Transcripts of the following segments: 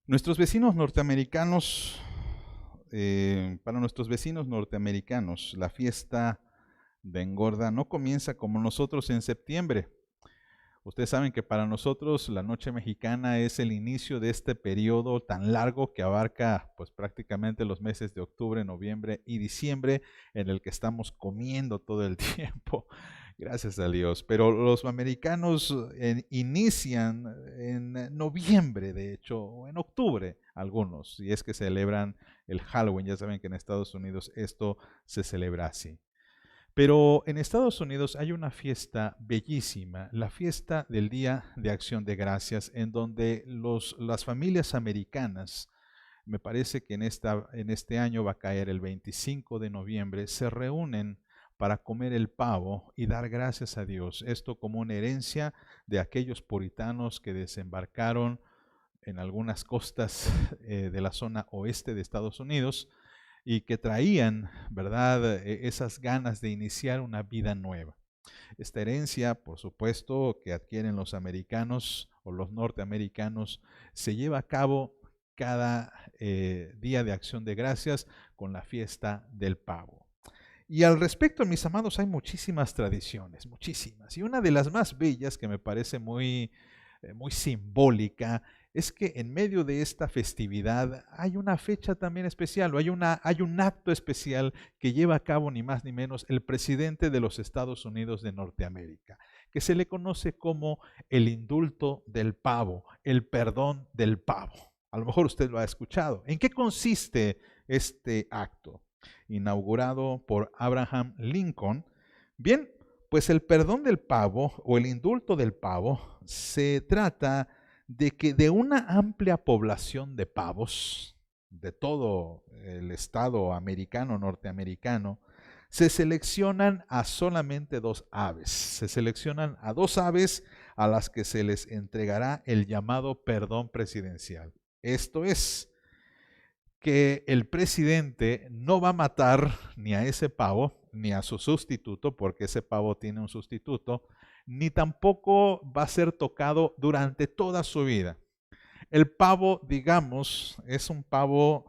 Nuestros vecinos norteamericanos, para nuestros vecinos norteamericanos, la fiesta de engorda no comienza como nosotros en septiembre. Ustedes saben que para nosotros la noche mexicana es el inicio de este periodo tan largo que abarca pues prácticamente los meses de octubre, noviembre y diciembre, en el que estamos comiendo todo el tiempo. Gracias a Dios. Pero los americanos inician en noviembre, de hecho, o en octubre, algunos, y es que celebran el Halloween. Ya saben que en Estados Unidos esto se celebra así. Pero en Estados Unidos hay una fiesta bellísima, la fiesta del Día de Acción de Gracias, en donde las familias americanas, me parece que en este año va a caer el 25 de noviembre, se reúnen para comer el pavo y dar gracias a Dios. Esto como una herencia de aquellos puritanos que desembarcaron en algunas costas de la zona oeste de Estados Unidos y que traían, ¿verdad?, esas ganas de iniciar una vida nueva. Esta herencia, por supuesto, que adquieren los americanos o los norteamericanos, se lleva a cabo cada día de acción de gracias con la fiesta del pavo. Y al respecto, mis amados, hay muchísimas tradiciones, muchísimas. Y una de las más bellas que me parece muy simbólica es que en medio de esta festividad hay una fecha también especial, o hay un acto especial que lleva a cabo ni más ni menos el presidente de los Estados Unidos de Norteamérica, que se le conoce como el indulto del pavo, el perdón del pavo. A lo mejor usted lo ha escuchado. ¿En qué consiste este acto? Inaugurado por Abraham Lincoln. Bien, pues el perdón del pavo o el indulto del pavo se trata de que de una amplia población de pavos de todo el estado americano, norteamericano, se seleccionan a solamente dos aves. Se seleccionan a dos aves a las que se les entregará el llamado perdón presidencial. Esto es, que el presidente no va a matar ni a ese pavo, ni a su sustituto, porque ese pavo tiene un sustituto, ni tampoco va a ser tocado durante toda su vida. El pavo, digamos, es un pavo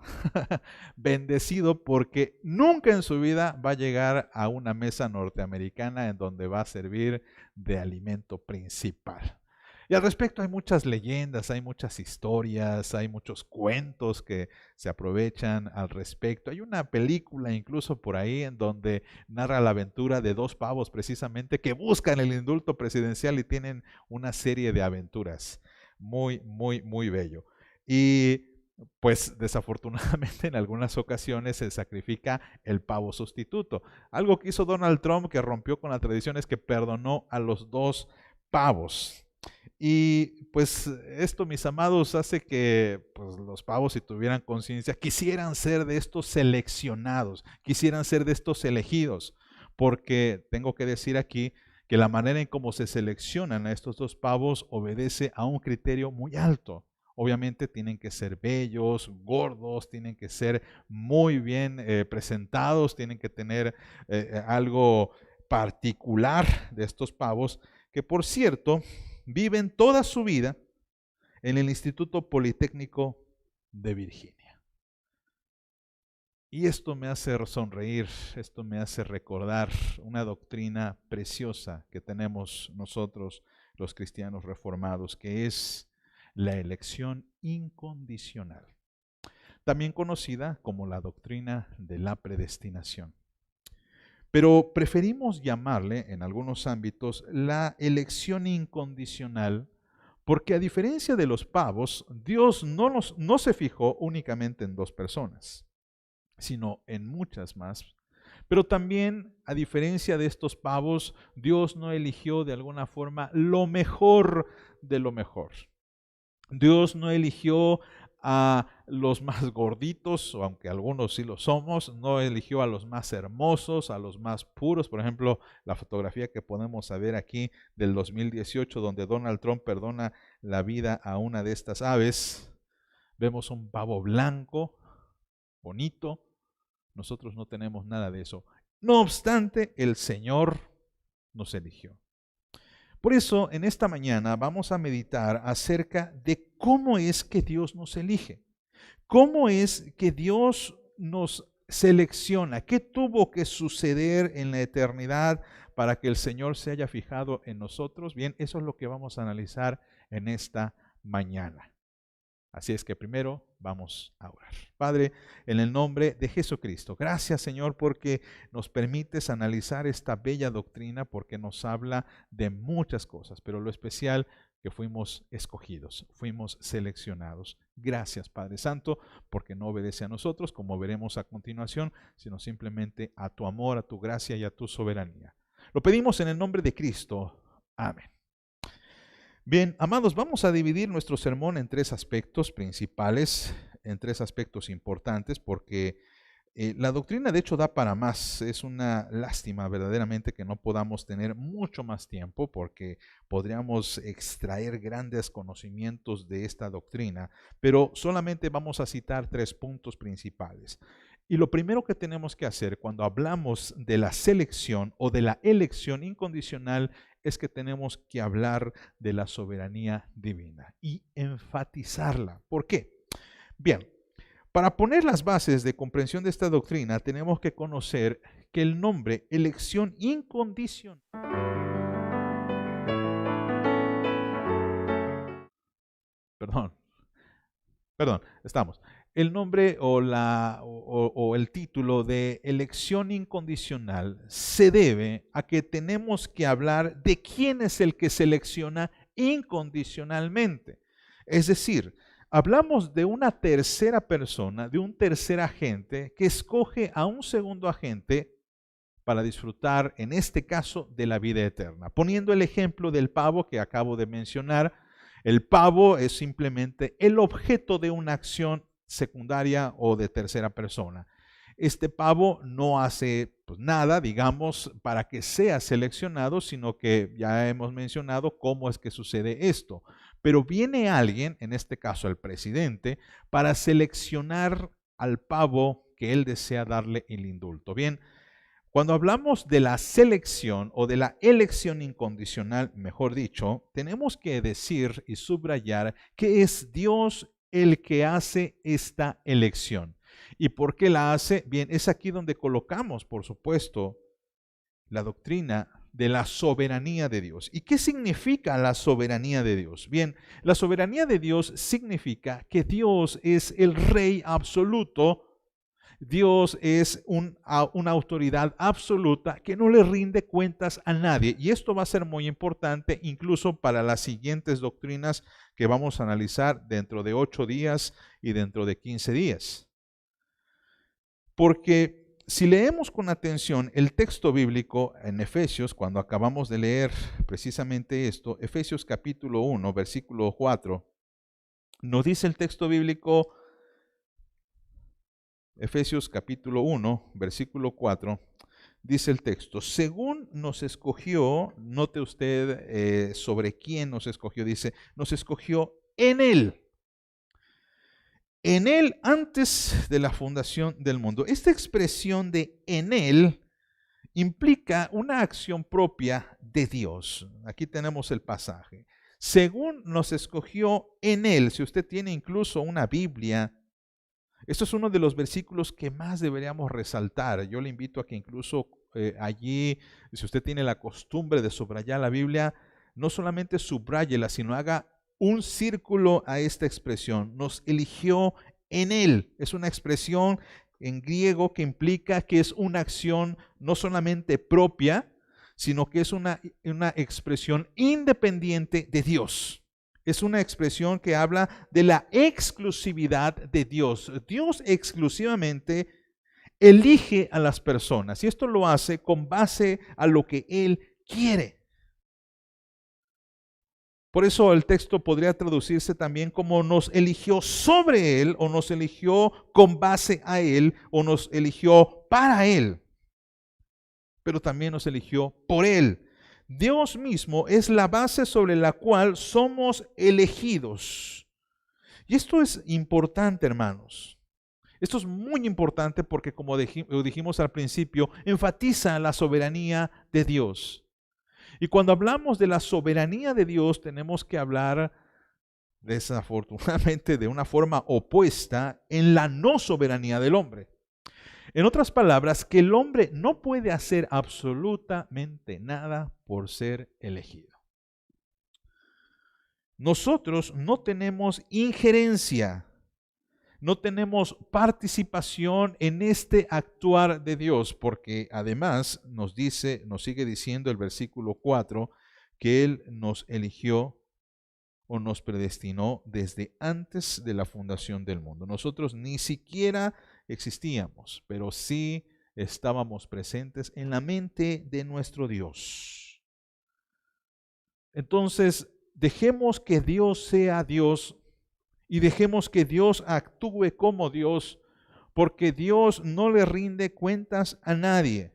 bendecido porque nunca en su vida va a llegar a una mesa norteamericana en donde va a servir de alimento principal. Y al respecto hay muchas leyendas, hay muchas historias, hay muchos cuentos que se aprovechan al respecto. Hay una película incluso por ahí en donde narra la aventura de dos pavos precisamente que buscan el indulto presidencial y tienen una serie de aventuras. Muy bello. Y pues desafortunadamente en algunas ocasiones se sacrifica el pavo sustituto. Algo que hizo Donald Trump que rompió con la tradición es que perdonó a los dos pavos. Y pues esto, mis amados, hace que pues, los pavos, si tuvieran conciencia, quisieran ser de estos seleccionados, quisieran ser de estos elegidos, porque tengo que decir aquí que la manera en cómo se seleccionan a estos dos pavos obedece a un criterio muy alto. Obviamente tienen que ser bellos, gordos, tienen que ser muy bien presentados, tienen que tener algo particular de estos pavos, que por cierto, viven toda su vida en el Instituto Politécnico de Virginia. Y esto me hace sonreír, esto me hace recordar una doctrina preciosa que tenemos nosotros los cristianos reformados, que es la elección incondicional, también conocida como la doctrina de la predestinación. Pero preferimos llamarle, en algunos ámbitos, la elección incondicional, porque a diferencia de los pavos, Dios no se fijó únicamente en dos personas, sino en muchas más. Pero también, a diferencia de estos pavos, Dios no eligió de alguna forma lo mejor de lo mejor. Dios no eligió a los más gorditos, o aunque algunos sí lo somos, no eligió a los más hermosos, a los más puros. Por ejemplo, la fotografía que podemos ver aquí del 2018, donde Donald Trump perdona la vida a una de estas aves. Vemos un pavo blanco, bonito. Nosotros no tenemos nada de eso. No obstante, el Señor nos eligió. Por eso, en esta mañana vamos a meditar acerca de ¿cómo es que Dios nos elige? ¿Cómo es que Dios nos selecciona? ¿Qué tuvo que suceder en la eternidad para que el Señor se haya fijado en nosotros? Bien, eso es lo que vamos a analizar en esta mañana. Así es que primero vamos a orar. Padre, en el nombre de Jesucristo, gracias Señor porque nos permites analizar esta bella doctrina, porque nos habla de muchas cosas, pero lo especial que fuimos escogidos, fuimos seleccionados. Gracias Padre Santo, porque no obedece a nosotros, como veremos a continuación, sino simplemente a tu amor, a tu gracia y a tu soberanía. Lo pedimos en el nombre de Cristo. Amén. Bien, amados, vamos a dividir nuestro sermón en tres aspectos principales, en tres aspectos importantes, porque la doctrina de hecho da para más. Es una lástima verdaderamente que no podamos tener mucho más tiempo, porque podríamos extraer grandes conocimientos de esta doctrina, pero solamente vamos a citar tres puntos principales. Y lo primero que tenemos que hacer cuando hablamos de la selección o de la elección incondicional es que tenemos que hablar de la soberanía divina y enfatizarla. ¿Por qué? Bien, para poner las bases de comprensión de esta doctrina tenemos que conocer que el nombre elección incondicional el nombre o el título de elección incondicional se debe a que tenemos que hablar de quién es el que selecciona incondicionalmente. Es decir, hablamos de una tercera persona, de un tercer agente que escoge a un segundo agente para disfrutar, en este caso, de la vida eterna. Poniendo el ejemplo del pavo que acabo de mencionar, el pavo es simplemente el objeto de una acción secundaria o de tercera persona. Este pavo no hace nada, digamos, para que sea seleccionado, sino que ya hemos mencionado cómo es que sucede esto. Pero viene alguien, en este caso el presidente, para seleccionar al pavo que él desea darle el indulto. Bien, cuando hablamos de la selección o de la elección incondicional, mejor dicho, tenemos que decir y subrayar que es Dios el que hace esta elección. ¿Y por qué la hace? Bien, es aquí donde colocamos, por supuesto, la doctrina de la soberanía de Dios. ¿Y qué significa la soberanía de Dios? Bien, la soberanía de Dios significa que Dios es el Rey absoluto. Dios es una autoridad absoluta que no le rinde cuentas a nadie. Y esto va a ser muy importante incluso para las siguientes doctrinas que vamos a analizar dentro de 8 días y dentro de 15 días. Porque si leemos con atención el texto bíblico en Efesios, cuando acabamos de leer precisamente esto, Efesios capítulo 1, versículo 4, nos dice el texto bíblico, Efesios capítulo 1, versículo 4, dice el texto, según nos escogió, note usted sobre quién nos escogió, dice, nos escogió en Él. En Él antes de la fundación del mundo. Esta expresión de en Él implica una acción propia de Dios. Aquí tenemos el pasaje. Según nos escogió en Él, si usted tiene incluso una Biblia, esto es uno de los versículos que más deberíamos resaltar. Yo le invito a que incluso allí, si usted tiene la costumbre de subrayar la Biblia, no solamente subráyela, sino haga un círculo a esta expresión. Nos eligió en Él. Es una expresión en griego que implica que es una acción no solamente propia, sino que es una expresión independiente de Dios. Es una expresión que habla de la exclusividad de Dios. Dios exclusivamente elige a las personas y esto lo hace con base a lo que Él quiere. Por eso el texto podría traducirse también como nos eligió sobre Él, o nos eligió con base a Él, o nos eligió para Él. Pero también nos eligió por Él. Dios mismo es la base sobre la cual somos elegidos. Y esto es importante, hermanos. Esto es muy importante porque, como dijimos al principio, enfatiza la soberanía de Dios. Y cuando hablamos de la soberanía de Dios, tenemos que hablar desafortunadamente de una forma opuesta en la no soberanía del hombre. En otras palabras, que el hombre no puede hacer absolutamente nada por ser elegido. Nosotros no tenemos injerencia, no tenemos participación en este actuar de Dios, porque además nos sigue diciendo el versículo 4, que Él nos eligió o nos predestinó desde antes de la fundación del mundo. Nosotros ni siquiera existíamos, pero sí estábamos presentes en la mente de nuestro Dios. Entonces, dejemos que Dios sea Dios y dejemos que Dios actúe como Dios, porque Dios no le rinde cuentas a nadie.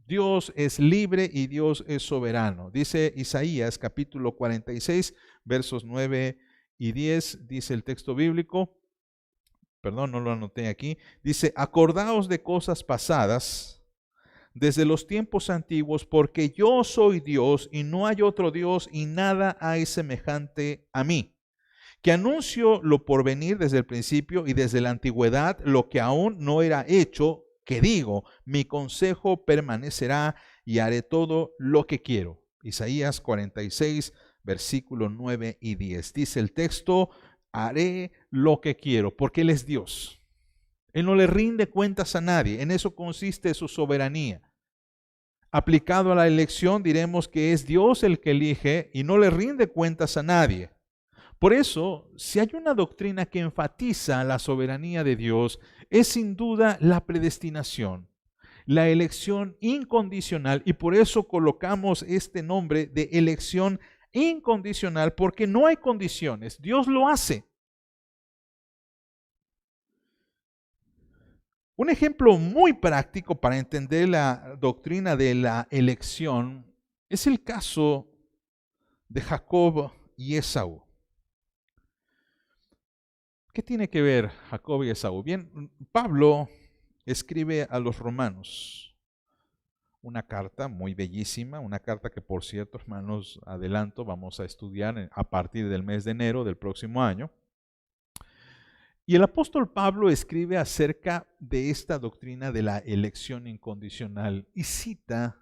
Dios es libre y Dios es soberano. Dice Isaías capítulo 46, versos 9 y 10, dice el texto bíblico, perdón, no lo anoté aquí, dice, acordaos de cosas pasadas desde los tiempos antiguos, porque yo soy Dios y no hay otro Dios y nada hay semejante a mí, que anuncio lo por venir desde el principio y desde la antigüedad lo que aún no era hecho, que digo, mi consejo permanecerá y haré todo lo que quiero. Isaías 46, versículos 9 y 10. Dice el texto, haré lo que quiero, porque Él es Dios. Él no le rinde cuentas a nadie. En eso consiste su soberanía. Aplicado a la elección, diremos que es Dios el que elige y no le rinde cuentas a nadie. Por eso, si hay una doctrina que enfatiza la soberanía de Dios, es sin duda la predestinación, la elección incondicional, y por eso colocamos este nombre de elección incondicional, porque no hay condiciones, Dios lo hace. Un ejemplo muy práctico para entender la doctrina de la elección es el caso de Jacob y Esaú. ¿Qué tiene que ver Jacob y Esaú? Bien, Pablo escribe a los romanos una carta muy bellísima, una carta que, por cierto, hermanos, adelanto, vamos a estudiar a partir del mes de enero del próximo año. Y el apóstol Pablo escribe acerca de esta doctrina de la elección incondicional y cita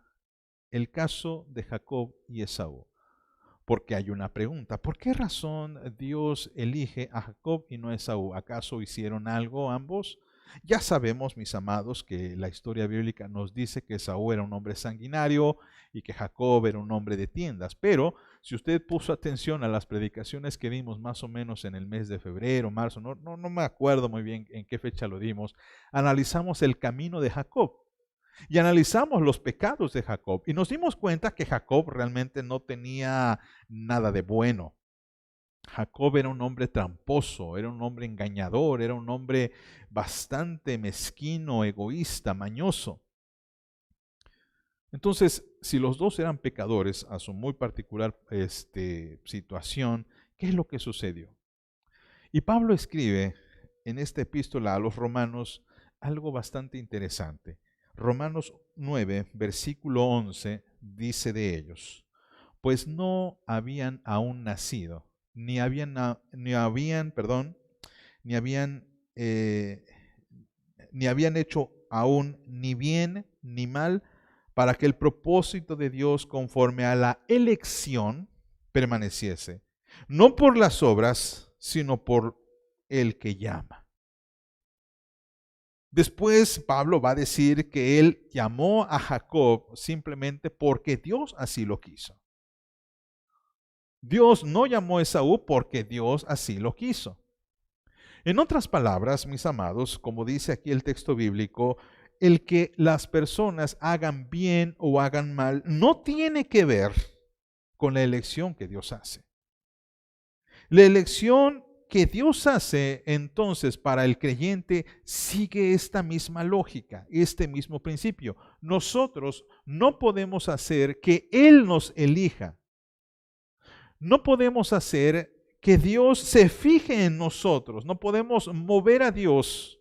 el caso de Jacob y Esaú. Porque hay una pregunta, ¿por qué razón Dios elige a Jacob y no a Esaú? ¿Acaso hicieron algo ambos? Ya sabemos, mis amados, que la historia bíblica nos dice que Esaú era un hombre sanguinario y que Jacob era un hombre de tiendas, pero si usted puso atención a las predicaciones que dimos más o menos en el mes de febrero, marzo, no me acuerdo muy bien en qué fecha lo dimos, analizamos el camino de Jacob. Y analizamos los pecados de Jacob y nos dimos cuenta que Jacob realmente no tenía nada de bueno. Jacob era un hombre tramposo, era un hombre engañador, era un hombre bastante mezquino, egoísta, mañoso. Entonces, si los dos eran pecadores a su muy particular situación, ¿qué es lo que sucedió? Y Pablo escribe en esta epístola a los romanos algo bastante interesante. Romanos 9, versículo 11, dice de ellos, pues no habían aún nacido, ni habían hecho aún ni bien ni mal, para que el propósito de Dios conforme a la elección permaneciese, no por las obras, sino por el que llama. Después Pablo va a decir que él llamó a Jacob simplemente porque Dios así lo quiso. Dios no llamó a Esaú porque Dios así lo quiso. En otras palabras, mis amados, como dice aquí el texto bíblico, el que las personas hagan bien o hagan mal no tiene que ver con la elección que Dios hace. La elección que Dios hace entonces para el creyente sigue esta misma lógica, este mismo principio. Nosotros no podemos hacer que Él nos elija. No podemos hacer que Dios se fije en nosotros. No podemos mover a Dios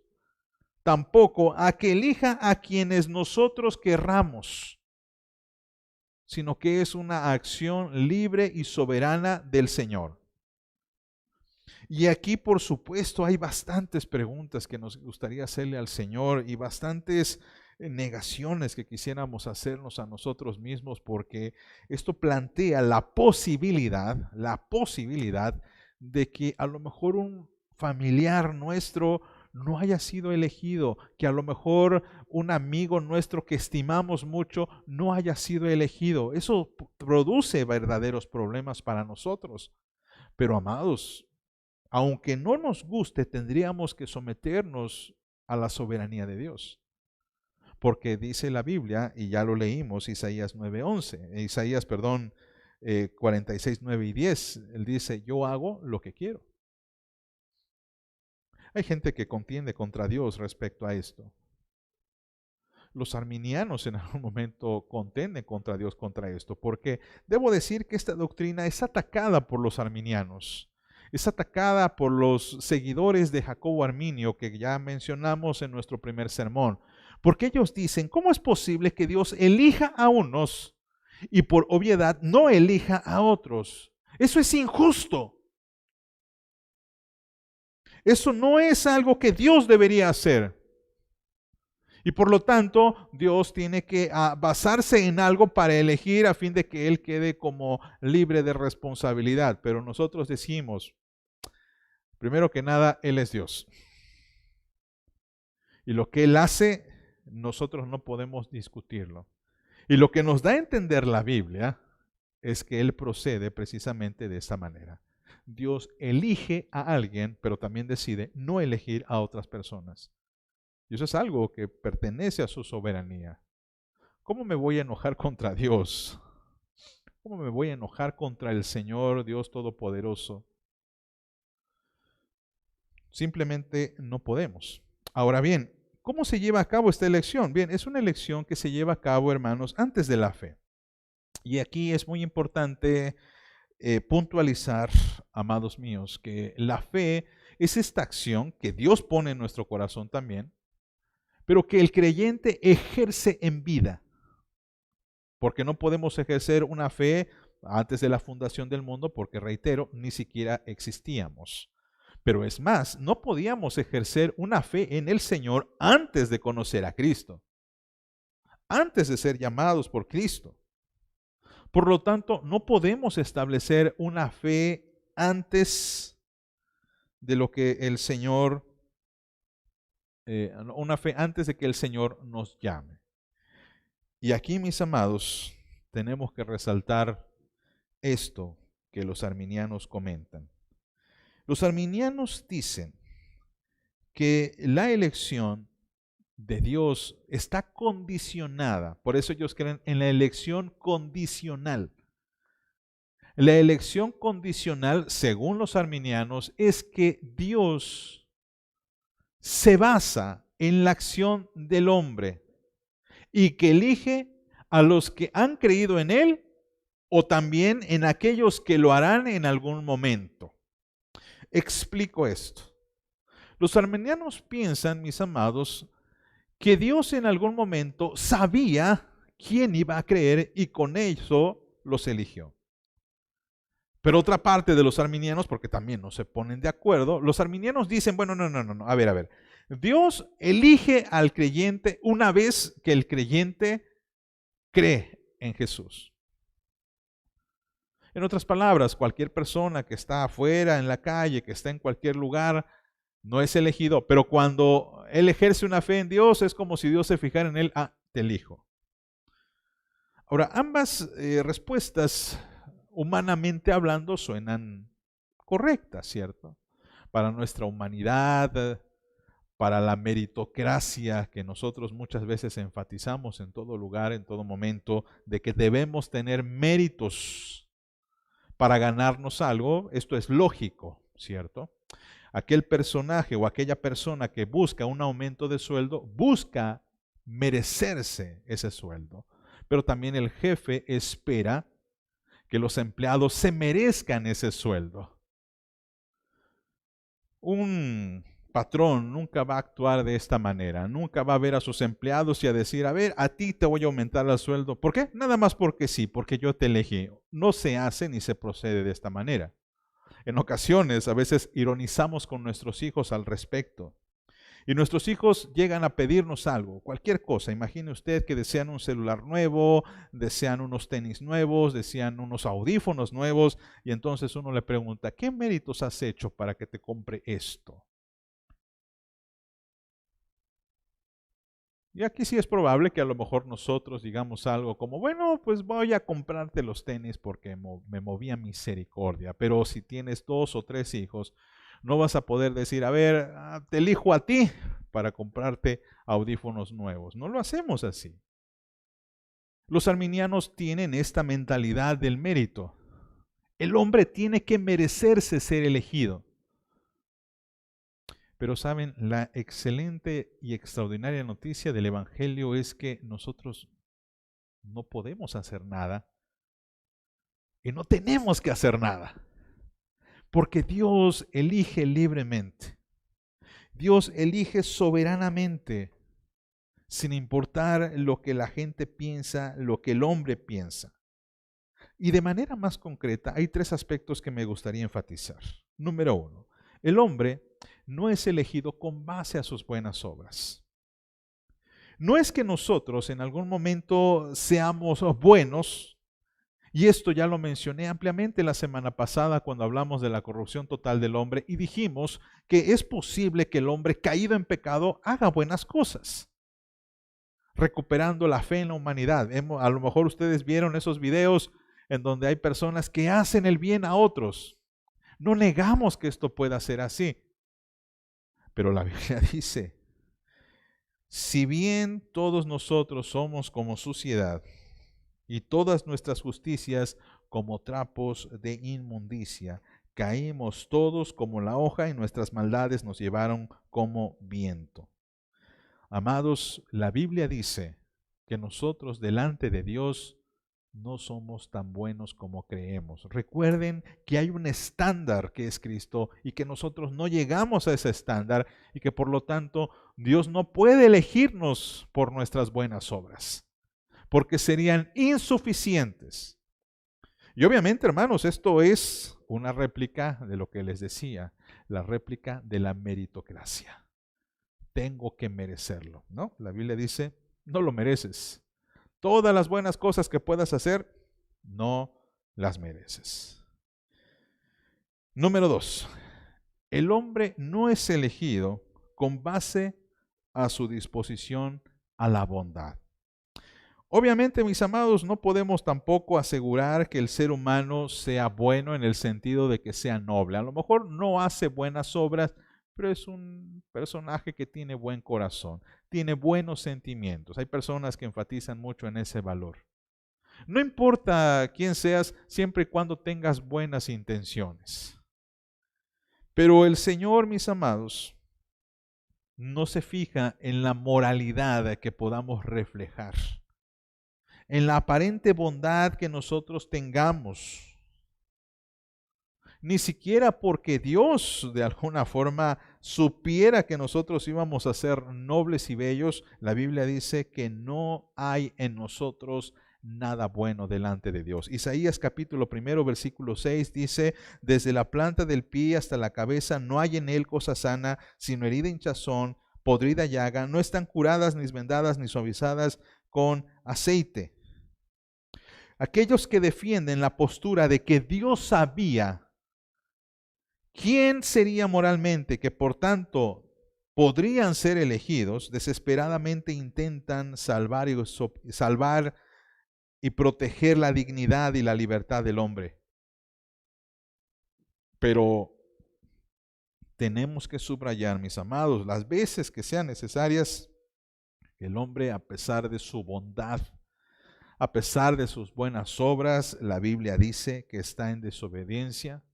tampoco a que elija a quienes nosotros querramos, sino que es una acción libre y soberana del Señor. Y aquí, por supuesto, hay bastantes preguntas que nos gustaría hacerle al Señor y bastantes negaciones que quisiéramos hacernos a nosotros mismos, porque esto plantea la posibilidad de que a lo mejor un familiar nuestro no haya sido elegido, que a lo mejor un amigo nuestro que estimamos mucho no haya sido elegido. Eso produce verdaderos problemas para nosotros. Pero amados, aunque no nos guste, tendríamos que someternos a la soberanía de Dios. Porque dice la Biblia, y ya lo leímos, Isaías 46, 9 y 10, él dice, yo hago lo que quiero. Hay gente que contiende contra Dios respecto a esto. Los arminianos en algún momento contenden contra Dios contra esto, porque debo decir que esta doctrina es atacada por los arminianos. Es atacada por los seguidores de Jacobo Arminio, que ya mencionamos en nuestro primer sermón. Porque ellos dicen, ¿cómo es posible que Dios elija a unos y por obviedad no elija a otros? Eso es injusto. Eso no es algo que Dios debería hacer. Y por lo tanto, Dios tiene que basarse en algo para elegir a fin de que Él quede como libre de responsabilidad. Pero nosotros decimos, primero que nada, Él es Dios. Y lo que Él hace, nosotros no podemos discutirlo. Y lo que nos da a entender la Biblia es que Él procede precisamente de esta manera. Dios elige a alguien, pero también decide no elegir a otras personas. Y eso es algo que pertenece a su soberanía. ¿Cómo me voy a enojar contra Dios? ¿Cómo me voy a enojar contra el Señor, Dios Todopoderoso? Simplemente no podemos. Ahora bien, ¿cómo se lleva a cabo esta elección? Bien, es una elección que se lleva a cabo, hermanos, antes de la fe. Y aquí es muy importante puntualizar, amados míos, que la fe es esta acción que Dios pone en nuestro corazón también, pero que el creyente ejerce en vida. Porque no podemos ejercer una fe antes de la fundación del mundo, porque reitero, ni siquiera existíamos. Pero es más, no podíamos ejercer una fe en el Señor antes de conocer a Cristo, antes de ser llamados por Cristo. Por lo tanto, no podemos establecer una fe antes de lo que el Señor, una fe antes de que el Señor nos llame. Y aquí, mis amados, tenemos que resaltar esto que los arminianos comentan. Los arminianos dicen que la elección de Dios está condicionada, por eso ellos creen en la elección condicional. La elección condicional, según los arminianos, es que Dios se basa en la acción del hombre y que elige a los que han creído en Él o también en aquellos que lo harán en algún momento. Explico esto. Los arminianos piensan, mis amados, que Dios en algún momento sabía quién iba a creer y con eso los eligió. Pero otra parte de los arminianos, porque también no se ponen de acuerdo, los arminianos dicen, bueno, no, a ver. Dios elige al creyente una vez que el creyente cree en Jesús. En otras palabras, cualquier persona que está afuera, en la calle, que está en cualquier lugar, no es elegido. Pero cuando él ejerce una fe en Dios, es como si Dios se fijara en él, te elijo. Ahora, ambas respuestas, humanamente hablando, suenan correctas, ¿cierto? Para nuestra humanidad, para la meritocracia que nosotros muchas veces enfatizamos en todo lugar, en todo momento, de que debemos tener méritos para ganarnos algo, esto es lógico, ¿cierto? Aquel personaje o aquella persona que busca un aumento de sueldo, busca merecerse ese sueldo. Pero también el jefe espera que los empleados se merezcan ese sueldo. Un patrón nunca va a actuar de esta manera, nunca va a ver a sus empleados y a decir, a ver, a ti te voy a aumentar el sueldo. ¿Por qué? Nada más porque sí, porque yo te elegí. No se hace ni se procede de esta manera. En ocasiones, a veces ironizamos con nuestros hijos al respecto. Y nuestros hijos llegan a pedirnos algo, cualquier cosa. Imagine usted que desean un celular nuevo, desean unos tenis nuevos, desean unos audífonos nuevos, y entonces uno le pregunta, ¿qué méritos has hecho para que te compre esto? Y aquí sí es probable que a lo mejor nosotros digamos algo como, bueno, pues voy a comprarte los tenis porque me movía misericordia. Pero si tienes 2 o 3 hijos, no vas a poder decir, a ver, te elijo a ti para comprarte audífonos nuevos. No lo hacemos así. Los arminianos tienen esta mentalidad del mérito. El hombre tiene que merecerse ser elegido. Pero saben, la excelente y extraordinaria noticia del Evangelio es que nosotros no podemos hacer nada y no tenemos que hacer nada, porque Dios elige libremente. Dios elige soberanamente, sin importar lo que la gente piensa, lo que el hombre piensa. Y de manera más concreta, hay 3 aspectos que me gustaría enfatizar. Número 1, el hombre no es elegido con base a sus buenas obras. No es que nosotros en algún momento seamos buenos, y esto ya lo mencioné ampliamente la semana pasada cuando hablamos de la corrupción total del hombre y dijimos que es posible que el hombre caído en pecado haga buenas cosas, recuperando la fe en la humanidad. A lo mejor ustedes vieron esos videos en donde hay personas que hacen el bien a otros. No negamos que esto pueda ser así, pero la Biblia dice, si bien todos nosotros somos como suciedad y todas nuestras justicias como trapos de inmundicia, caímos todos como la hoja y nuestras maldades nos llevaron como viento. Amados, la Biblia dice que nosotros delante de Dios no somos tan buenos como creemos. Recuerden que hay un estándar que es Cristo y que nosotros no llegamos a ese estándar y que por lo tanto Dios no puede elegirnos por nuestras buenas obras, porque serían insuficientes. Y obviamente, hermanos, esto es una réplica de lo que les decía, la réplica de la meritocracia. Tengo que merecerlo, ¿no? La Biblia dice, no lo mereces. Todas las buenas cosas que puedas hacer, no las mereces. Número 2, el hombre no es elegido con base a su disposición a la bondad. Obviamente, mis amados, no podemos tampoco asegurar que el ser humano sea bueno en el sentido de que sea noble. A lo mejor no hace buenas obras, pero es un personaje que tiene buen corazón, tiene buenos sentimientos. Hay personas que enfatizan mucho en ese valor. No importa quién seas, siempre y cuando tengas buenas intenciones. Pero el Señor, mis amados, no se fija en la moralidad que podamos reflejar, en la aparente bondad que nosotros tengamos. Ni siquiera porque Dios de alguna forma supiera que nosotros íbamos a ser nobles y bellos, la Biblia dice que no hay en nosotros nada bueno delante de Dios. Isaías capítulo 1, versículo 6 dice, desde la planta del pie hasta la cabeza no hay en él cosa sana, sino herida, hinchazón, podrida llaga, no están curadas, ni vendadas, ni suavizadas con aceite. Aquellos que defienden la postura de que Dios sabía quién sería moralmente, que por tanto podrían ser elegidos, desesperadamente intentan salvar y proteger la dignidad y la libertad del hombre. Pero tenemos que subrayar, mis amados, las veces que sean necesarias, que el hombre, a pesar de su bondad, a pesar de sus buenas obras, la Biblia dice que está en desobediencia.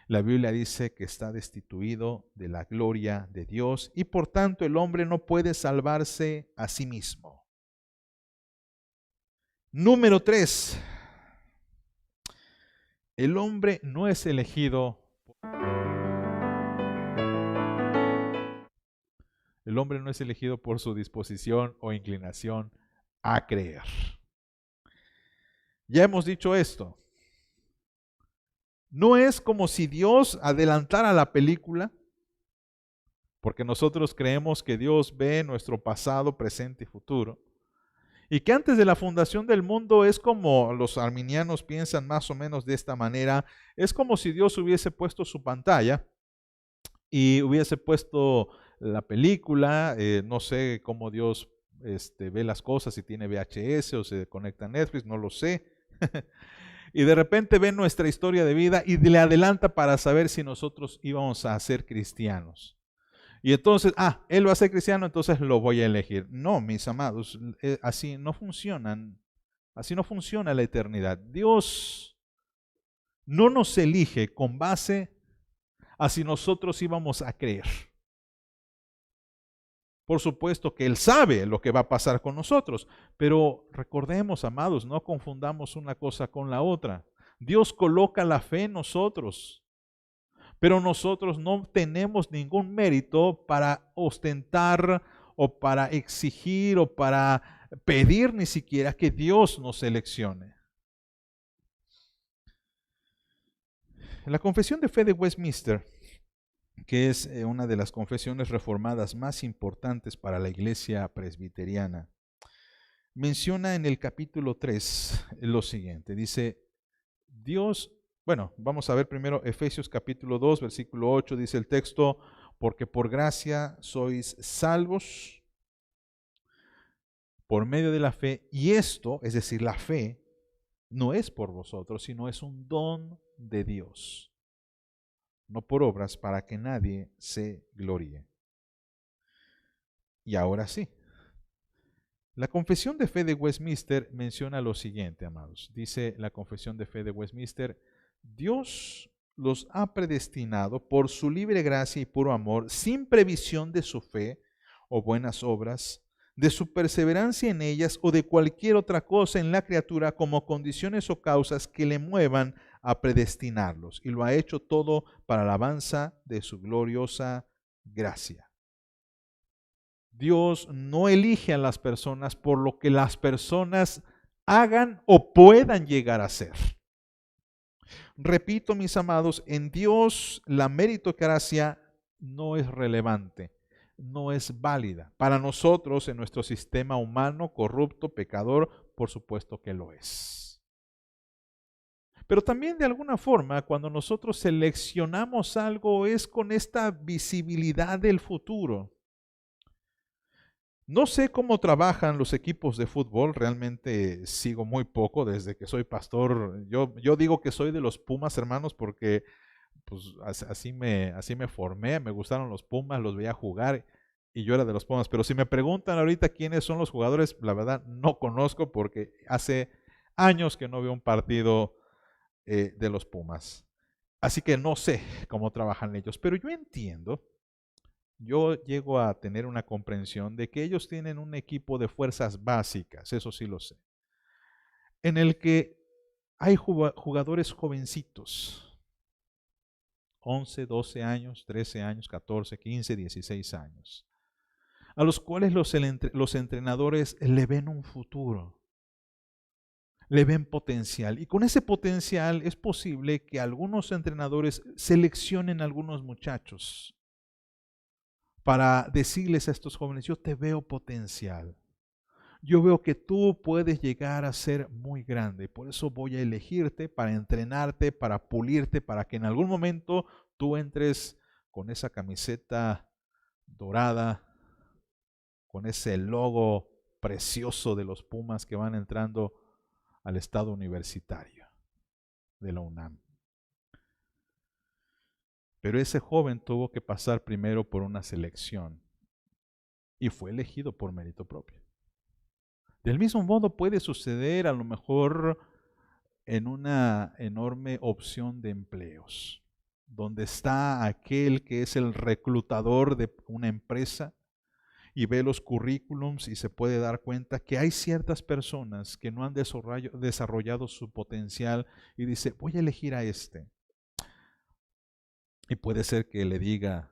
La Biblia dice que está destituido de la gloria de Dios y por tanto el hombre no puede salvarse a sí mismo. Número 3. El hombre no es elegido. El hombre no es elegido por su disposición o inclinación a creer. Ya hemos dicho esto. No es como si Dios adelantara la película, porque nosotros creemos que Dios ve nuestro pasado, presente y futuro. Y que antes de la fundación del mundo es como los arminianos piensan más o menos de esta manera, es como si Dios hubiese puesto su pantalla y hubiese puesto la película, no sé cómo Dios ve las cosas, si tiene VHS o se conecta a Netflix, no lo sé. Y de repente ve nuestra historia de vida y le adelanta para saber si nosotros íbamos a ser cristianos. Y entonces, él va a ser cristiano, entonces lo voy a elegir. No, mis amados, así no funcionan, así no funciona la eternidad. Dios no nos elige con base a si nosotros íbamos a creer. Por supuesto que Él sabe lo que va a pasar con nosotros, pero recordemos, amados, no confundamos una cosa con la otra. Dios coloca la fe en nosotros. Pero nosotros no tenemos ningún mérito para ostentar o para exigir o para pedir ni siquiera que Dios nos seleccione. La Confesión de Fe de Westminster, que es una de las confesiones reformadas más importantes para la iglesia presbiteriana, menciona en el capítulo 3 lo siguiente. Dice, vamos a ver primero Efesios capítulo 2, versículo 8, dice el texto, porque por gracia sois salvos por medio de la fe, y esto, es decir, la fe, no es por vosotros, sino es un don de Dios, no por obras para que nadie se gloríe. Y ahora sí, la Confesión de Fe de Westminster menciona lo siguiente, amados. Dice la Confesión de Fe de Westminster, Dios los ha predestinado por su libre gracia y puro amor, sin previsión de su fe o buenas obras, de su perseverancia en ellas o de cualquier otra cosa en la criatura como condiciones o causas que le muevan a predestinarlos. Y lo ha hecho todo para la alabanza de su gloriosa gracia. Dios no elige a las personas por lo que las personas hagan o puedan llegar a ser. Repito, mis amados, en Dios la meritocracia no es relevante, no es válida. Para nosotros, en nuestro sistema humano, corrupto, pecador, por supuesto que lo es. Pero también de alguna forma, cuando nosotros seleccionamos algo, es con esta visibilidad del futuro. No sé cómo trabajan los equipos de fútbol, realmente sigo muy poco desde que soy pastor. Yo digo que soy de los Pumas, hermanos, porque pues, así me formé, me gustaron los Pumas, los veía jugar y yo era de los Pumas. Pero si me preguntan ahorita quiénes son los jugadores, la verdad no conozco porque hace años que no veo un partido de los Pumas. Así que no sé cómo trabajan ellos, pero yo llego a tener una comprensión de que ellos tienen un equipo de fuerzas básicas, eso sí lo sé, en el que hay jugadores jovencitos, 11, 12 años, 13 años, 14, 15, 16 años, a los cuales los entrenadores le ven un futuro, le ven potencial. Y con ese potencial es posible que algunos entrenadores seleccionen a algunos muchachos para decirles a estos jóvenes, yo te veo potencial. Yo veo que tú puedes llegar a ser muy grande. Por eso voy a elegirte para entrenarte, para pulirte, para que en algún momento tú entres con esa camiseta dorada, con ese logo precioso de los Pumas que van entrando al estado universitario de la UNAM. Pero ese joven tuvo que pasar primero por una selección y fue elegido por mérito propio. Del mismo modo puede suceder a lo mejor en una enorme opción de empleos, donde está aquel que es el reclutador de una empresa y ve los currículums y se puede dar cuenta que hay ciertas personas que no han desarrollado su potencial y dice, voy a elegir a este. Y puede ser que le diga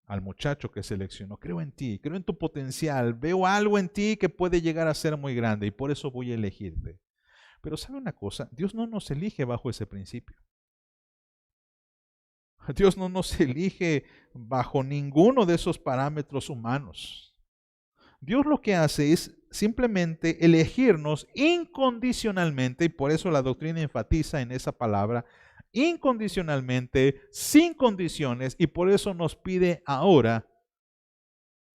al muchacho que seleccionó, creo en ti, creo en tu potencial, veo algo en ti que puede llegar a ser muy grande y por eso voy a elegirte. Pero ¿sabe una cosa? Dios no nos elige bajo ese principio. Dios no nos elige bajo ninguno de esos parámetros humanos. Dios lo que hace es simplemente elegirnos incondicionalmente, y por eso la doctrina enfatiza en esa palabra, incondicionalmente, sin condiciones, y por eso nos pide ahora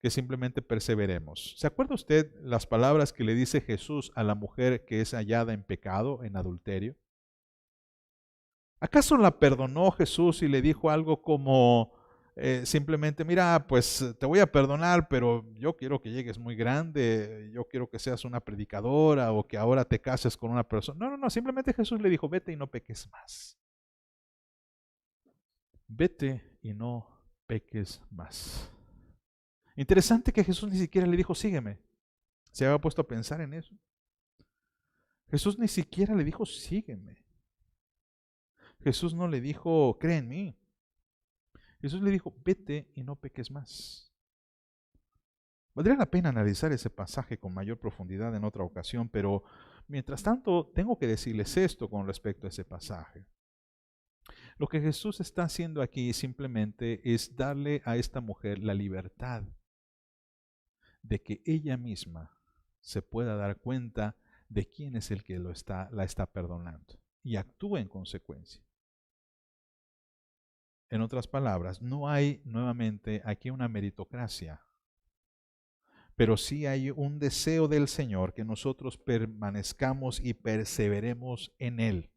que simplemente perseveremos. ¿Se acuerda usted las palabras que le dice Jesús a la mujer que es hallada en pecado, en adulterio? ¿Acaso la perdonó Jesús y le dijo algo como simplemente, mira, pues te voy a perdonar, pero yo quiero que llegues muy grande, yo quiero que seas una predicadora o que ahora te cases con una persona? No, no, no, simplemente Jesús le dijo, vete y no peques más. Vete y no peques más. Interesante que Jesús ni siquiera le dijo, sígueme. ¿Se había puesto a pensar en eso? Jesús ni siquiera le dijo, sígueme. Jesús no le dijo, cree en mí. Jesús le dijo, vete y no peques más. Valdría la pena analizar ese pasaje con mayor profundidad en otra ocasión, pero mientras tanto tengo que decirles esto con respecto a ese pasaje. Lo que Jesús está haciendo aquí simplemente es darle a esta mujer la libertad de que ella misma se pueda dar cuenta de quién es el que la está perdonando y actúe en consecuencia. En otras palabras, no hay nuevamente aquí una meritocracia, pero sí hay un deseo del Señor que nosotros permanezcamos y perseveremos en Él.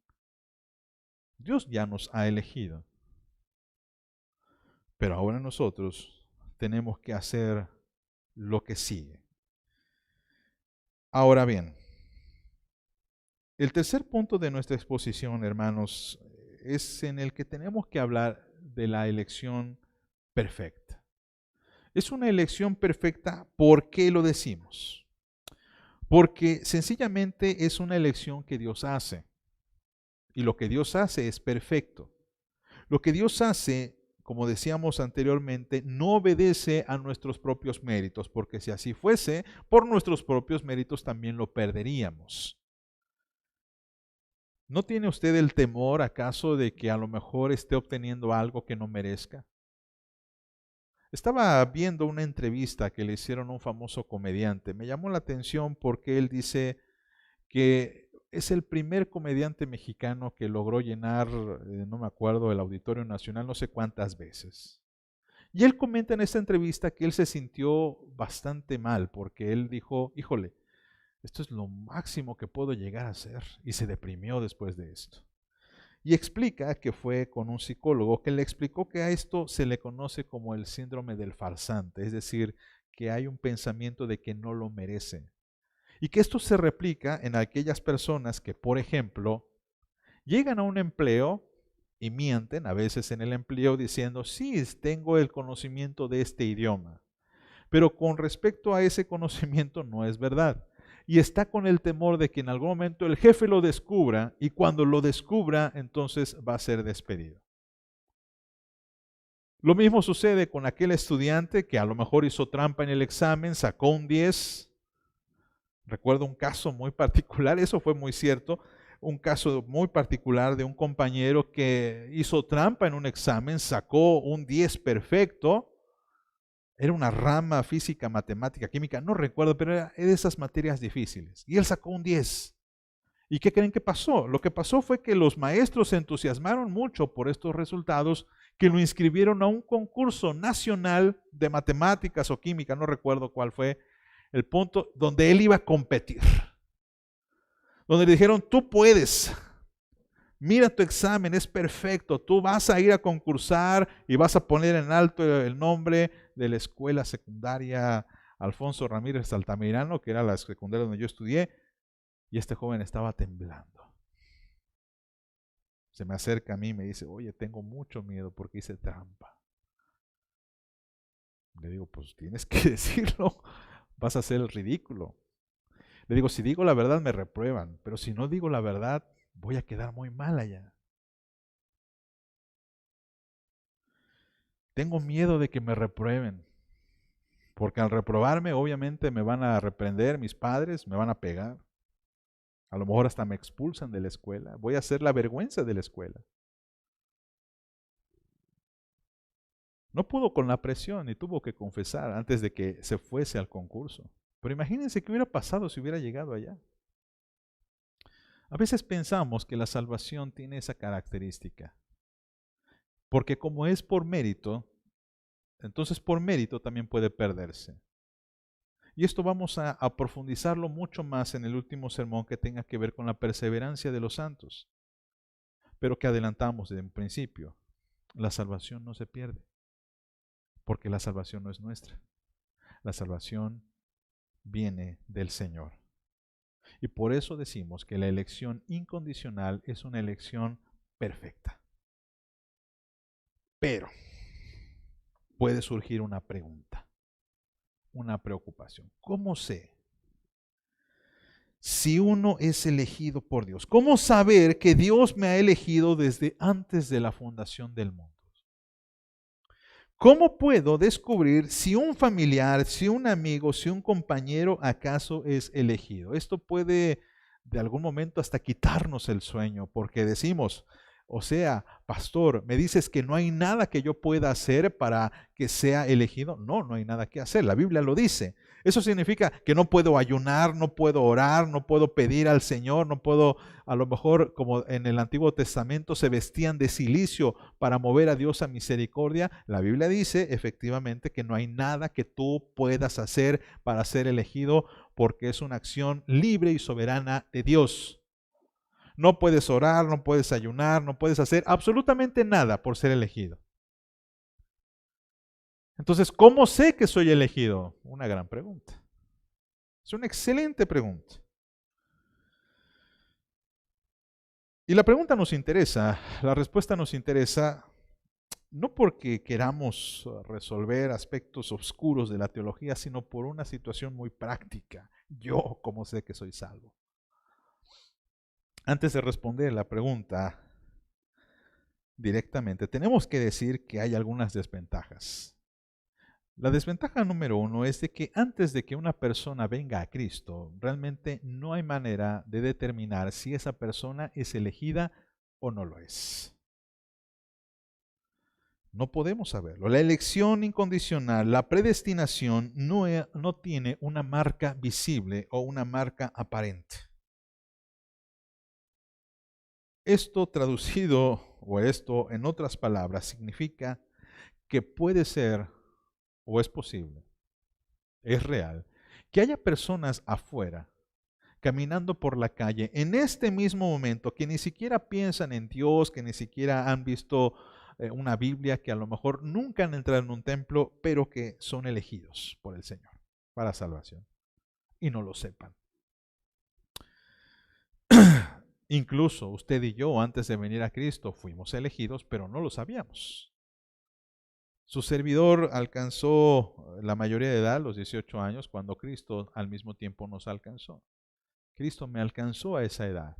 Dios ya nos ha elegido, pero ahora nosotros tenemos que hacer lo que sigue. Ahora bien, el tercer punto de nuestra exposición, hermanos, es en el que tenemos que hablar de la elección perfecta. Es una elección perfecta, ¿por qué lo decimos? Porque sencillamente es una elección que Dios hace. Y lo que Dios hace es perfecto. Lo que Dios hace, como decíamos anteriormente, no obedece a nuestros propios méritos, porque si así fuese, por nuestros propios méritos también lo perderíamos. ¿No tiene usted el temor acaso de que a lo mejor esté obteniendo algo que no merezca? Estaba viendo una entrevista que le hicieron a un famoso comediante. Me llamó la atención porque él dice que es el primer comediante mexicano que logró llenar, no me acuerdo, el Auditorio Nacional no sé cuántas veces. Y él comenta en esta entrevista que él se sintió bastante mal porque él dijo, híjole, esto es lo máximo que puedo llegar a hacer. Y se deprimió después de esto. Y explica que fue con un psicólogo que le explicó que a esto se le conoce como el síndrome del farsante, es decir, que hay un pensamiento de que no lo merecen. Y que esto se replica en aquellas personas que, por ejemplo, llegan a un empleo y mienten a veces en el empleo diciendo, sí, tengo el conocimiento de este idioma, pero con respecto a ese conocimiento no es verdad. Y está con el temor de que en algún momento el jefe lo descubra y cuando lo descubra, entonces va a ser despedido. Lo mismo sucede con aquel estudiante que a lo mejor hizo trampa en el examen, sacó un 10. Recuerdo un caso muy particular, eso fue muy cierto, un caso muy particular de un compañero que hizo trampa en un examen, sacó un 10 perfecto. Era una rama física, matemática, química, no recuerdo, pero era de esas materias difíciles. Y él sacó un 10. ¿Y qué creen que pasó? Lo que pasó fue que los maestros se entusiasmaron mucho por estos resultados, que lo inscribieron a un concurso nacional de matemáticas o química, no recuerdo cuál fue el punto, donde él iba a competir. Donde le dijeron, tú puedes. Mira tu examen, es perfecto. Tú vas a ir a concursar y vas a poner en alto el nombre de la escuela secundaria Alfonso Ramírez Altamirano, que era la secundaria donde yo estudié, y este joven estaba temblando. Se me acerca a mí y me dice, oye, tengo mucho miedo porque hice trampa. Le digo, pues tienes que decirlo, vas a hacer el ridículo. Le digo, si digo la verdad me reprueban, pero si no digo la verdad voy a quedar muy mal allá. Tengo miedo de que me reprueben, porque al reprobarme obviamente me van a reprender mis padres, me van a pegar. A lo mejor hasta me expulsan de la escuela. Voy a ser la vergüenza de la escuela. No pudo con la presión y tuvo que confesar antes de que se fuese al concurso. Pero imagínense qué hubiera pasado si hubiera llegado allá. A veces pensamos que la salvación tiene esa característica, porque como es por mérito, entonces por mérito también puede perderse. Y esto vamos a profundizarlo mucho más en el último sermón que tenga que ver con la perseverancia de los santos, pero que adelantamos desde un principio. La salvación no se pierde, porque la salvación no es nuestra. La salvación viene del Señor. Y por eso decimos que la elección incondicional es una elección perfecta. Pero puede surgir una pregunta, una preocupación. ¿Cómo sé si uno es elegido por Dios? ¿Cómo saber que Dios me ha elegido desde antes de la fundación del mundo? ¿Cómo puedo descubrir si un familiar, si un amigo, si un compañero acaso es elegido? Esto puede de algún momento hasta quitarnos el sueño, porque decimos, o sea, pastor, ¿me dices que no hay nada que yo pueda hacer para que sea elegido? No, no hay nada que hacer. La Biblia lo dice. Eso significa que no puedo ayunar, no puedo orar, no puedo pedir al Señor, no puedo, a lo mejor como en el Antiguo Testamento se vestían de cilicio para mover a Dios a misericordia. La Biblia dice efectivamente que no hay nada que tú puedas hacer para ser elegido, porque es una acción libre y soberana de Dios. No puedes orar, no puedes ayunar, no puedes hacer absolutamente nada por ser elegido. Entonces, ¿cómo sé que soy elegido? Una gran pregunta. Es una excelente pregunta. Y la pregunta nos interesa, la respuesta nos interesa no porque queramos resolver aspectos oscuros de la teología, sino por una situación muy práctica. Yo, ¿cómo sé que soy salvo? Antes de responder la pregunta directamente, tenemos que decir que hay algunas desventajas. La desventaja número uno es de que antes de que una persona venga a Cristo, realmente no hay manera de determinar si esa persona es elegida o no lo es. No podemos saberlo. La elección incondicional, la predestinación, no tiene una marca visible o una marca aparente. Esto traducido, o esto en otras palabras, significa que puede ser o es posible, es real, que haya personas afuera caminando por la calle en este mismo momento que ni siquiera piensan en Dios, que ni siquiera han visto una Biblia, que a lo mejor nunca han entrado en un templo, pero que son elegidos por el Señor para salvación y no lo sepan. Incluso usted y yo, antes de venir a Cristo, fuimos elegidos, pero no lo sabíamos. Su servidor alcanzó la mayoría de edad, los 18 años, cuando Cristo al mismo tiempo nos alcanzó. Cristo me alcanzó a esa edad.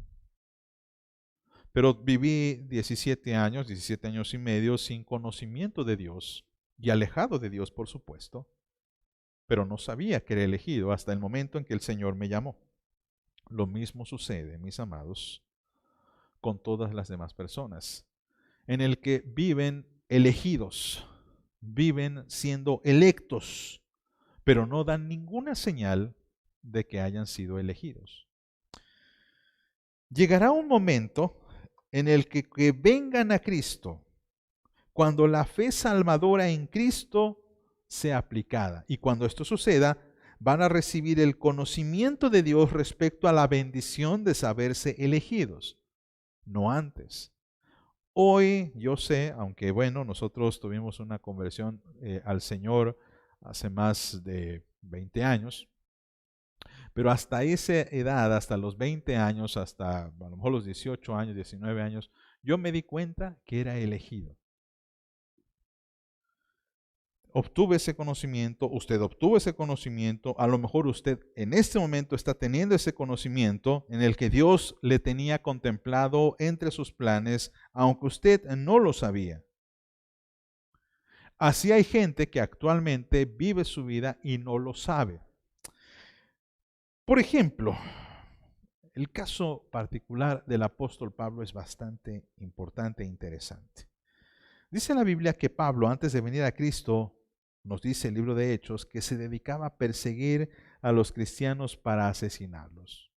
Pero viví 17 años y medio sin conocimiento de Dios y alejado de Dios, por supuesto, pero no sabía que era elegido hasta el momento en que el Señor me llamó. Lo mismo sucede, mis amados, con todas las demás personas, en el que viven elegidos, viven siendo electos, pero no dan ninguna señal de que hayan sido elegidos. Llegará un momento en el que vengan a Cristo, cuando la fe salvadora en Cristo sea aplicada. Y cuando esto suceda, van a recibir el conocimiento de Dios respecto a la bendición de saberse elegidos, no antes. Hoy yo sé, aunque bueno, nosotros tuvimos una conversión al Señor hace más de 20 años, pero hasta esa edad, hasta los 20 años, hasta a lo mejor los 18 años, 19 años, yo me di cuenta que era elegido. Obtuve ese conocimiento, usted obtuvo ese conocimiento, a lo mejor usted en este momento está teniendo ese conocimiento en el que Dios le tenía contemplado entre sus planes, aunque usted no lo sabía. Así hay gente que actualmente vive su vida y no lo sabe. Por ejemplo, el caso particular del apóstol Pablo es bastante importante e interesante. Dice la Biblia que Pablo, antes de venir a Cristo, nos dice el libro de Hechos, que se dedicaba a perseguir a los cristianos para asesinarlos.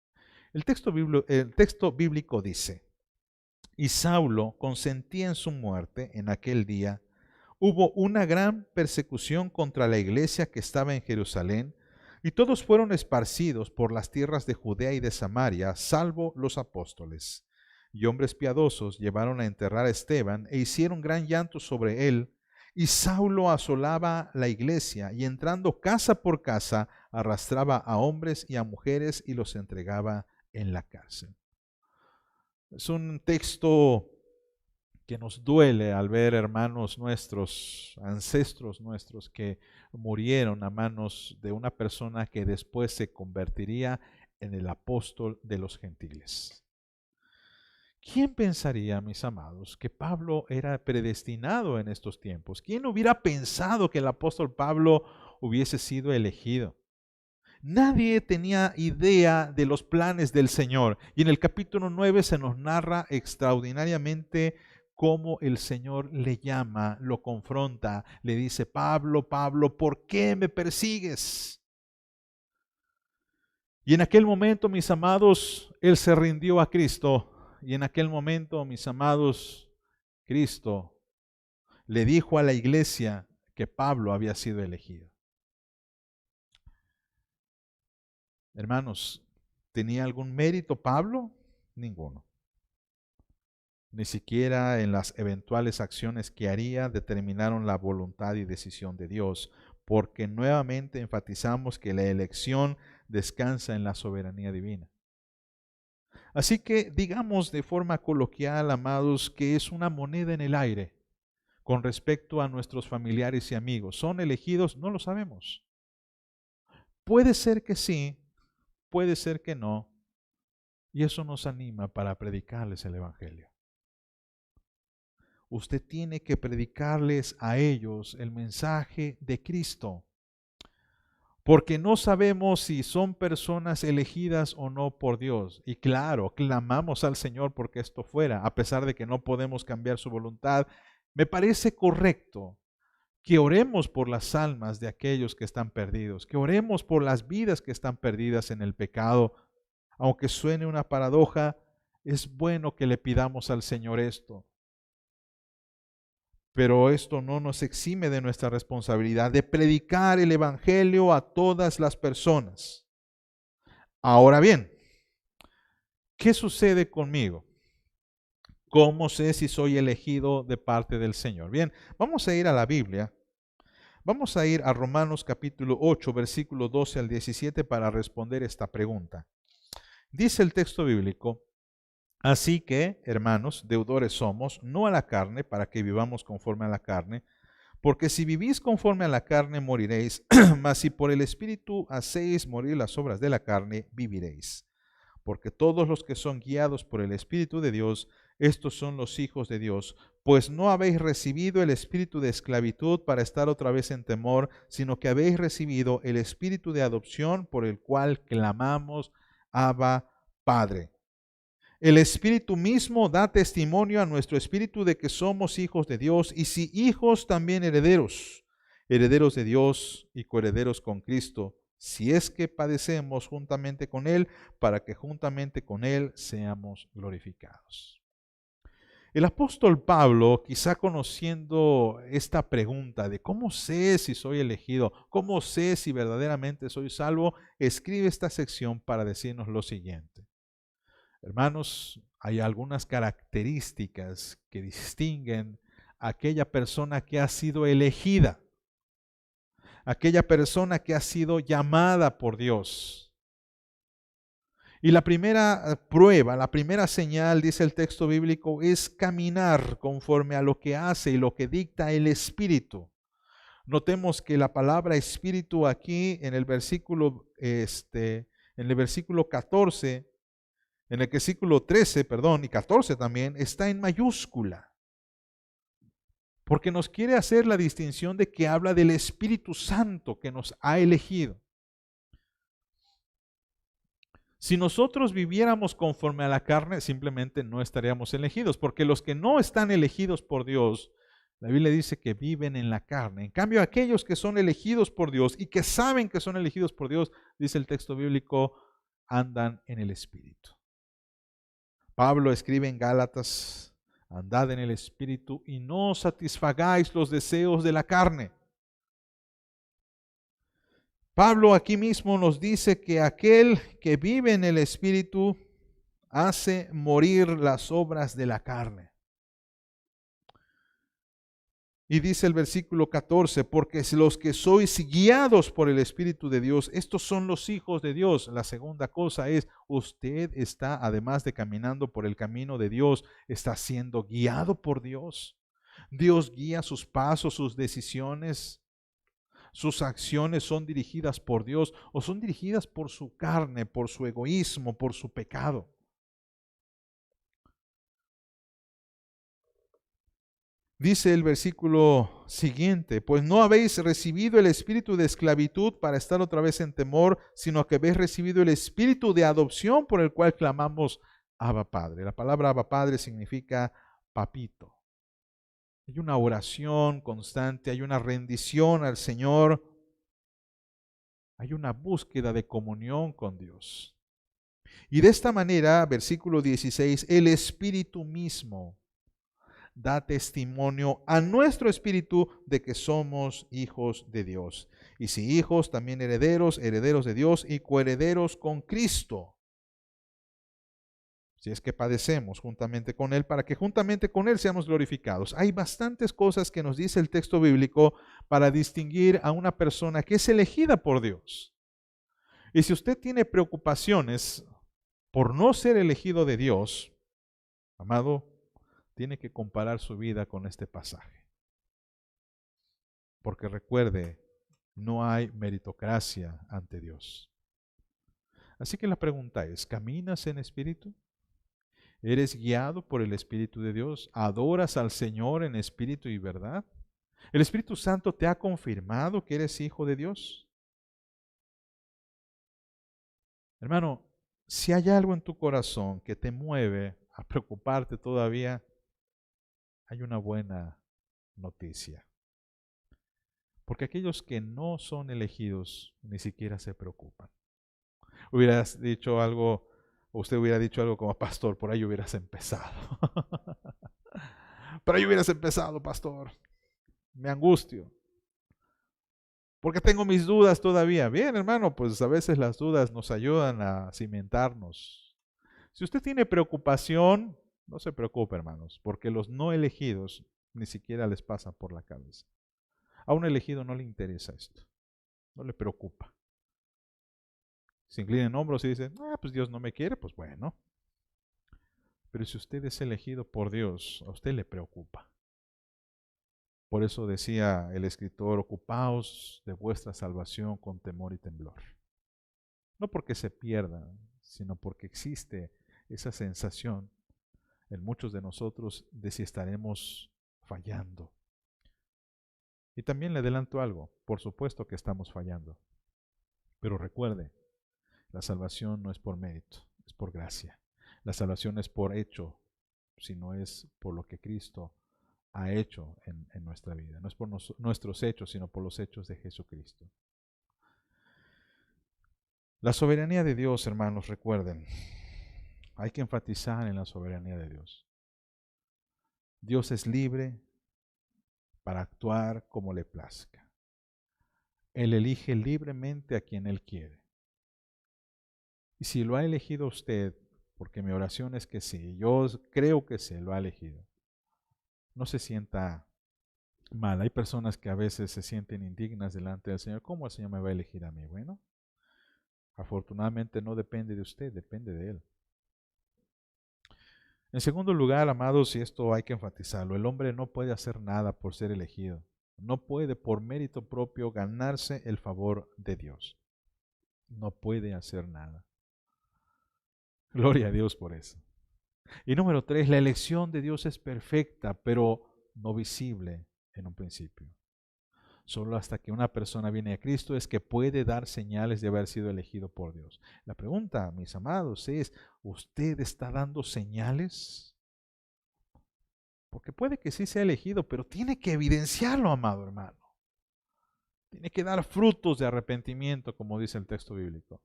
El texto bíblico dice: y Saulo consentía en su muerte en aquel día. Hubo una gran persecución contra la iglesia que estaba en Jerusalén, y todos fueron esparcidos por las tierras de Judea y de Samaria, salvo los apóstoles. Y hombres piadosos llevaron a enterrar a Esteban e hicieron gran llanto sobre él. Y Saulo asolaba la iglesia y entrando casa por casa arrastraba a hombres y a mujeres y los entregaba en la cárcel. Es un texto que nos duele al ver hermanos nuestros, ancestros nuestros que murieron a manos de una persona que después se convertiría en el apóstol de los gentiles. ¿Quién pensaría, mis amados, que Pablo era predestinado en estos tiempos? ¿Quién hubiera pensado que el apóstol Pablo hubiese sido elegido? Nadie tenía idea de los planes del Señor. Y en el capítulo 9 se nos narra extraordinariamente cómo el Señor le llama, lo confronta, le dice: Pablo, Pablo, ¿por qué me persigues? Y en aquel momento, mis amados, él se rindió a Cristo. Y en aquel momento, mis amados, Cristo le dijo a la iglesia que Pablo había sido elegido. Hermanos, ¿tenía algún mérito Pablo? Ninguno. Ni siquiera en las eventuales acciones que haría determinaron la voluntad y decisión de Dios, porque nuevamente enfatizamos que la elección descansa en la soberanía divina. Así que digamos de forma coloquial, amados, que es una moneda en el aire con respecto a nuestros familiares y amigos. ¿Son elegidos? No lo sabemos. Puede ser que sí, puede ser que no, y eso nos anima para predicarles el Evangelio. Usted tiene que predicarles a ellos el mensaje de Cristo, porque no sabemos si son personas elegidas o no por Dios. Y claro, clamamos al Señor porque esto fuera, a pesar de que no podemos cambiar su voluntad. Me parece correcto que oremos por las almas de aquellos que están perdidos, que oremos por las vidas que están perdidas en el pecado. Aunque suene una paradoja, es bueno que le pidamos al Señor esto. Pero esto no nos exime de nuestra responsabilidad de predicar el Evangelio a todas las personas. Ahora bien, ¿qué sucede conmigo? ¿Cómo sé si soy elegido de parte del Señor? Bien, vamos a ir a la Biblia. Vamos a ir a Romanos capítulo 8, versículo 12 al 17 para responder esta pregunta. Dice el texto bíblico: así que, hermanos, deudores somos, no a la carne, para que vivamos conforme a la carne, porque si vivís conforme a la carne, moriréis, mas si por el Espíritu hacéis morir las obras de la carne, viviréis. Porque todos los que son guiados por el Espíritu de Dios, estos son los hijos de Dios. Pues no habéis recibido el espíritu de esclavitud para estar otra vez en temor, sino que habéis recibido el espíritu de adopción por el cual clamamos: Abba, Padre. El Espíritu mismo da testimonio a nuestro espíritu de que somos hijos de Dios, y si hijos, también herederos, herederos de Dios y coherederos con Cristo, si es que padecemos juntamente con Él, para que juntamente con Él seamos glorificados. El apóstol Pablo, quizá conociendo esta pregunta de cómo sé si soy elegido, cómo sé si verdaderamente soy salvo, escribe esta sección para decirnos lo siguiente. Hermanos, hay algunas características que distinguen a aquella persona que ha sido elegida, aquella persona que ha sido llamada por Dios. Y la primera prueba, la primera señal, dice el texto bíblico, es caminar conforme a lo que hace y lo que dicta el Espíritu. Notemos que la palabra Espíritu aquí en el versículo 14, en el versículo 13, y 14 también, está en mayúscula. Porque nos quiere hacer la distinción de que habla del Espíritu Santo que nos ha elegido. Si nosotros viviéramos conforme a la carne, simplemente no estaríamos elegidos, porque los que no están elegidos por Dios La Biblia dice que viven en la carne. En cambio, aquellos que son elegidos por Dios y que saben que son elegidos por Dios, dice el texto bíblico, andan en el Espíritu. Pablo escribe en Gálatas: andad en el Espíritu y no satisfagáis los deseos de la carne. Pablo aquí mismo nos dice que aquel que vive en el Espíritu hace morir las obras de la carne. Y dice el versículo 14, porque los que sois guiados por el Espíritu de Dios, estos son los hijos de Dios. La segunda cosa es, usted está, además de caminando por el camino de Dios, está siendo guiado por Dios. Dios guía sus pasos, sus decisiones, sus acciones son dirigidas por Dios o son dirigidas por su carne, por su egoísmo, por su pecado. Dice el versículo siguiente: pues no habéis recibido el espíritu de esclavitud para estar otra vez en temor, sino que habéis recibido el espíritu de adopción por el cual clamamos Abba Padre. La palabra Abba Padre significa papito. Hay una oración constante, hay una rendición al Señor, hay una búsqueda de comunión con Dios. Y de esta manera, versículo 16, el Espíritu mismo da testimonio a nuestro espíritu de que somos hijos de Dios. Y si hijos, también herederos, herederos de Dios y coherederos con Cristo. Si es que padecemos juntamente con Él, para que juntamente con Él seamos glorificados. Hay bastantes cosas que nos dice el texto bíblico para distinguir a una persona que es elegida por Dios. Y si usted tiene preocupaciones por no ser elegido de Dios, amado, tiene que comparar su vida con este pasaje. Porque recuerde, no hay meritocracia ante Dios. Así que la pregunta es, ¿caminas en espíritu? ¿Eres guiado por el Espíritu de Dios? ¿Adoras al Señor en espíritu y verdad? ¿El Espíritu Santo te ha confirmado que eres hijo de Dios? Hermano, si hay algo en tu corazón que te mueve a preocuparte todavía, hay una buena noticia. Porque aquellos que no son elegidos ni siquiera se preocupan. Hubieras dicho algo, o usted hubiera dicho algo como: pastor, por ahí hubieras empezado. Por ahí hubieras empezado, pastor. Me angustio. Porque tengo mis dudas todavía. Bien, hermano, pues a veces las dudas nos ayudan a cimentarnos. Si usted tiene preocupación, no se preocupe, hermanos, porque los no elegidos ni siquiera les pasa por la cabeza. A un elegido no le interesa esto, no le preocupa. Se inclina en hombros y dice: pues Dios no me quiere, pues bueno. Pero si usted es elegido por Dios, a usted le preocupa. Por eso decía el escritor: ocupaos de vuestra salvación con temor y temblor. No porque se pierda, sino porque existe esa sensación en muchos de nosotros de si estaremos fallando. Y también le adelanto algo: por supuesto que estamos fallando. Pero recuerde, la salvación no es por mérito, es por gracia. La salvación es por hecho, sino es por lo que Cristo ha hecho en nuestra vida. No es por nuestros hechos, sino por los hechos de Jesucristo. La soberanía de Dios, hermanos, recuerden, hay que enfatizar en la soberanía de Dios. Dios es libre para actuar como le plazca. Él elige libremente a quien Él quiere. Y si lo ha elegido usted, porque mi oración es que sí, yo creo que sí, lo ha elegido, no se sienta mal. Hay personas que a veces se sienten indignas delante del Señor. ¿Cómo el Señor me va a elegir a mí? Bueno, afortunadamente no depende de usted, depende de Él. En segundo lugar, amados, y esto hay que enfatizarlo, el hombre no puede hacer nada por ser elegido. No puede por mérito propio ganarse el favor de Dios. No puede hacer nada. Gloria a Dios por eso. Y número 3, la elección de Dios es perfecta, pero no visible en un principio. Solo hasta que una persona viene a Cristo es que puede dar señales de haber sido elegido por Dios. La pregunta, mis amados, es: ¿usted está dando señales? Porque puede que sí sea elegido, pero tiene que evidenciarlo, amado hermano. Tiene que dar frutos de arrepentimiento, como dice el texto bíblico.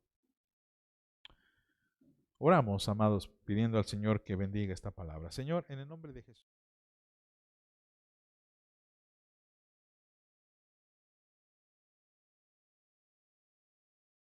Oramos, amados, pidiendo al Señor que bendiga esta palabra. Señor, en el nombre de Jesús.